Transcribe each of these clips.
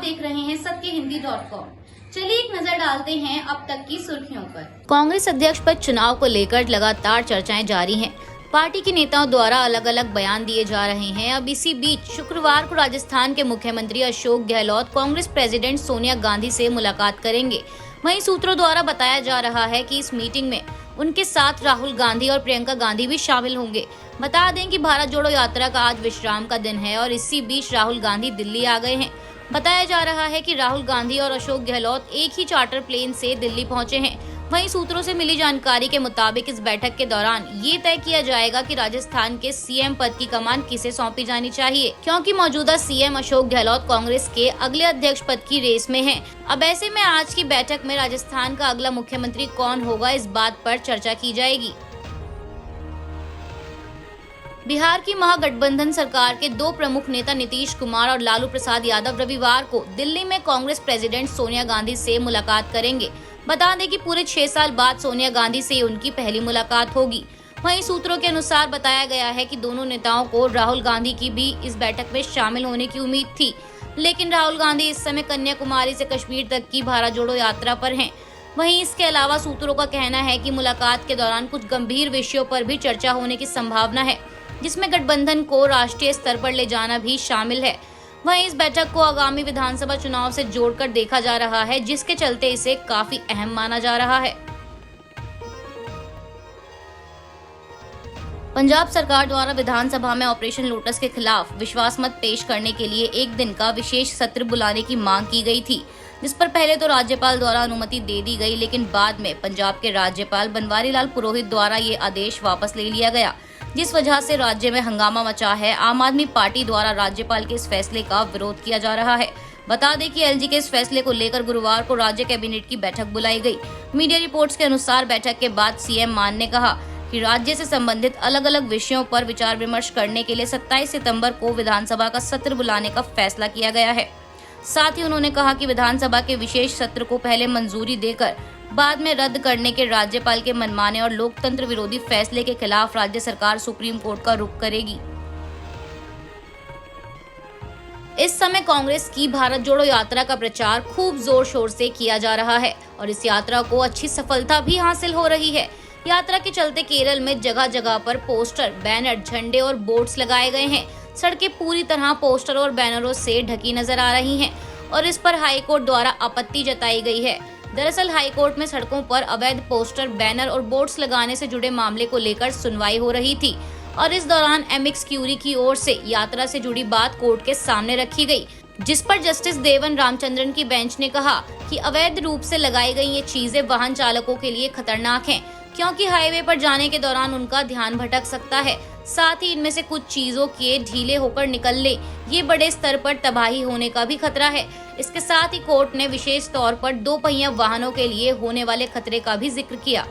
देख रहे हैं सत्यहिंदी.com। चलिए एक नजर डालते हैं अब तक की सुर्खियों पर। कांग्रेस अध्यक्ष पद चुनाव को लेकर लगातार चर्चाएं जारी हैं। पार्टी के नेताओं द्वारा अलग अलग बयान दिए जा रहे हैं। अब इसी बीच शुक्रवार को राजस्थान के मुख्यमंत्री अशोक गहलोत कांग्रेस प्रेसिडेंट सोनिया गांधी से मुलाकात करेंगे। वहीं सूत्रों द्वारा बताया जा रहा है कि इस मीटिंग में उनके साथ राहुल गांधी और प्रियंका गांधी भी शामिल होंगे। बता दें कि भारत जोड़ो यात्रा का आज विश्राम का दिन है और इसी बीच राहुल गांधी दिल्ली आ गए हैं। बताया जा रहा है कि राहुल गांधी और अशोक गहलोत एक ही चार्टर प्लेन से दिल्ली पहुंचे हैं। वहीं सूत्रों से मिली जानकारी के मुताबिक इस बैठक के दौरान ये तय किया जाएगा कि राजस्थान के सीएम पद की कमान किसे सौंपी जानी चाहिए, क्योंकि मौजूदा सीएम अशोक गहलोत कांग्रेस के अगले अध्यक्ष पद की रेस में हैं। अब ऐसे में आज की बैठक में राजस्थान का अगला मुख्यमंत्री कौन होगा, इस बात पर चर्चा की जाएगी। बिहार की महागठबंधन सरकार के दो प्रमुख नेता नीतीश कुमार और लालू प्रसाद यादव रविवार को दिल्ली में कांग्रेस प्रेसिडेंट सोनिया गांधी से मुलाकात करेंगे। बता दें कि पूरे 6 साल बाद सोनिया गांधी से उनकी पहली मुलाकात होगी। वहीं सूत्रों के अनुसार बताया गया है कि दोनों नेताओं को राहुल गांधी की भी इस बैठक में शामिल होने की उम्मीद थी, लेकिन राहुल गांधी इस समय कन्याकुमारी से कश्मीर तक की भारत जोड़ो यात्रा पर हैं। वहीं इसके अलावा सूत्रों का कहना है कि मुलाकात के दौरान कुछ गंभीर विषयों पर भी चर्चा होने की संभावना है, जिसमें गठबंधन को राष्ट्रीय स्तर पर ले जाना भी शामिल है। वहीं इस बैठक को आगामी विधानसभा चुनाव से जोड़कर देखा जा रहा है, जिसके चलते इसे काफी अहम माना जा रहा है। पंजाब सरकार द्वारा विधानसभा में ऑपरेशन लोटस के खिलाफ विश्वास मत पेश करने के लिए एक दिन का विशेष सत्र बुलाने की मांग की गई थी, जिस पर पहले तो राज्यपाल द्वारा अनुमति दे दी गई, लेकिन बाद में पंजाब के राज्यपाल बनवारी लाल पुरोहित द्वारा ये आदेश वापस ले लिया गया, जिस वजह से राज्य में हंगामा मचा है। आम आदमी पार्टी द्वारा राज्यपाल के इस फैसले का विरोध किया जा रहा है। बता दें कि एलजी के इस फैसले को लेकर गुरुवार को राज्य कैबिनेट की बैठक बुलाई गई। मीडिया रिपोर्ट्स के अनुसार बैठक के बाद सीएम मान ने कहा कि राज्य से संबंधित अलग अलग विषयों पर विचार विमर्श करने के लिए 27 सितंबर को विधानसभा का सत्र बुलाने का फैसला किया गया है। साथ ही उन्होंने कहा कि विधानसभा के विशेष सत्र को पहले मंजूरी देकर बाद में रद्द करने के राज्यपाल के मनमाने और लोकतंत्र विरोधी फैसले के खिलाफ राज्य सरकार सुप्रीम कोर्ट का रुख करेगी। इस समय कांग्रेस की भारत जोड़ो यात्रा का प्रचार खूब जोर शोर से किया जा रहा है और इस यात्रा को अच्छी सफलता भी हासिल हो रही है। यात्रा के चलते केरल में जगह जगह पर पोस्टर, बैनर, झंडे और बोर्ड्स लगाए गए हैं। सड़कें पूरी तरह पोस्टर और बैनरों से ढकी नजर आ रही हैं और इस पर हाईकोर्ट द्वारा आपत्ति जताई गई है। दरअसल हाईकोर्ट में सड़कों पर अवैध पोस्टर, बैनर और बोर्ड्स लगाने से जुड़े मामले को लेकर सुनवाई हो रही थी और इस दौरान एमिक्स क्यूरी की ओर से यात्रा से जुड़ी बात कोर्ट के सामने रखी गई, जिस पर जस्टिस देवन रामचंद्रन की बेंच ने कहा कि अवैध रूप से लगाई गई ये चीजें वाहन चालकों के लिए खतरनाक हैं, क्योंकि हाईवे पर जाने के दौरान उनका ध्यान भटक सकता है। साथ ही इनमें से कुछ चीजों के ढीले होकर निकलने, ये बड़े स्तर पर तबाही होने का भी खतरा है। इसके साथ ही कोर्ट ने विशेष तौर पर 2 पहिया वाहनों के लिए होने वाले खतरे का भी जिक्र किया।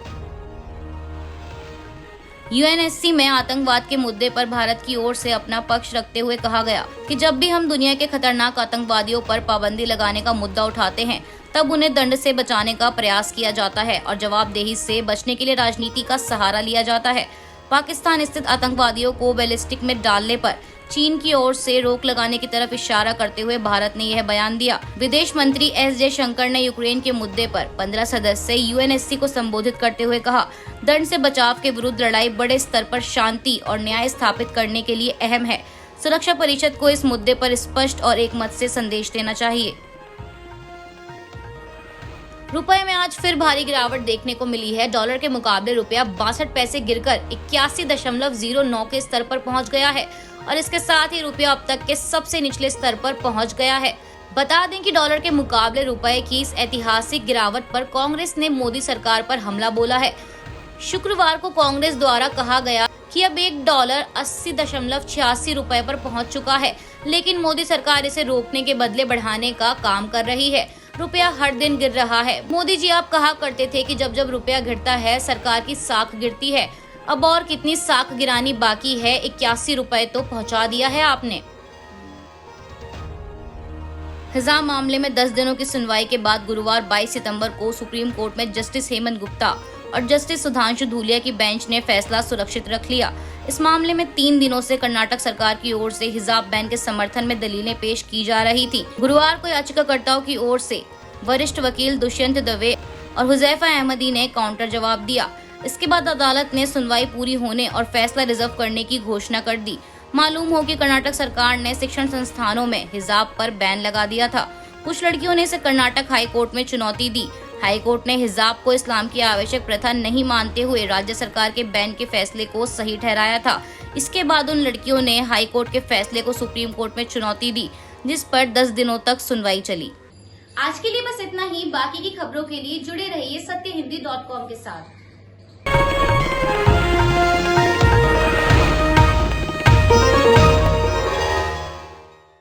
यूएनएससी में आतंकवाद के मुद्दे पर भारत की ओर से अपना पक्ष रखते हुए कहा गया कि जब भी हम दुनिया के खतरनाक आतंकवादियों पर पाबंदी लगाने का मुद्दा उठाते हैं, तब उन्हें दंड से बचाने का प्रयास किया जाता है और जवाबदेही से बचने के लिए राजनीति का सहारा लिया जाता है। पाकिस्तान स्थित आतंकवादियों को बैलिस्टिक में डालने पर चीन की ओर से रोक लगाने की तरफ इशारा करते हुए भारत ने यह बयान दिया। विदेश मंत्री एस जयशंकर ने यूक्रेन के मुद्दे पर 15 सदस्य यूएनएससी को संबोधित करते हुए कहा, दंड से बचाव के विरुद्ध लड़ाई बड़े स्तर पर शांति और न्याय स्थापित करने के लिए अहम है। सुरक्षा परिषद को इस मुद्दे पर स्पष्ट और एकमत से संदेश देना चाहिए। रुपए में आज फिर भारी गिरावट देखने को मिली है। डॉलर के मुकाबले रुपया 62 पैसे गिरकर 81.09 के स्तर पर पहुंच गया है और इसके साथ ही रुपया अब तक के सबसे निचले स्तर पर पहुंच गया है। बता दें कि डॉलर के मुकाबले रुपए की इस ऐतिहासिक गिरावट पर कांग्रेस ने मोदी सरकार पर हमला बोला है। शुक्रवार को कांग्रेस द्वारा कहा गया कि अब $1 80.86 रुपए पर पहुंच चुका है, लेकिन मोदी सरकार इसे रोकने के बदले बढ़ाने का काम कर रही है। रुपया हर दिन गिर रहा है। मोदी जी आप कहा करते थे कि जब जब रुपया गिरता है सरकार की साख गिरती है। अब और कितनी साख गिरानी बाकी है? 81 रुपए तो पहुंचा दिया है आपने। हिजाब मामले में 10 दिनों की सुनवाई के बाद गुरुवार 22 सितंबर को सुप्रीम कोर्ट में जस्टिस हेमंत गुप्ता और जस्टिस सुधांशु धूलिया की बेंच ने फैसला सुरक्षित रख लिया। इस मामले में 3 दिनों से कर्नाटक सरकार की ओर से हिजाब बैन के समर्थन में दलीलें पेश की जा रही थी। गुरुवार को याचिकाकर्ताओं की ओर से वरिष्ठ वकील दुष्यंत दवे और हुजैफा अहमदी ने काउंटर जवाब दिया। इसके बाद अदालत ने सुनवाई पूरी होने और फैसला रिजर्व करने की घोषणा कर दी। मालूम हो कि कर्नाटक सरकार ने शिक्षण संस्थानों में हिजाब पर बैन लगा दिया था। कुछ लड़कियों ने इसे कर्नाटक हाई कोर्ट में चुनौती दी। हाई कोर्ट ने हिजाब को इस्लाम की आवश्यक प्रथा नहीं मानते हुए राज्य सरकार के बैन के फैसले को सही ठहराया था। इसके बाद उन लड़कियों ने हाई कोर्ट के फैसले को सुप्रीम कोर्ट में चुनौती दी, जिस पर 10 दिनों तक सुनवाई चली। आज के लिए बस इतना ही। बाकी की खबरों के लिए जुड़े रहिए सत्यहिंदी.com के साथ।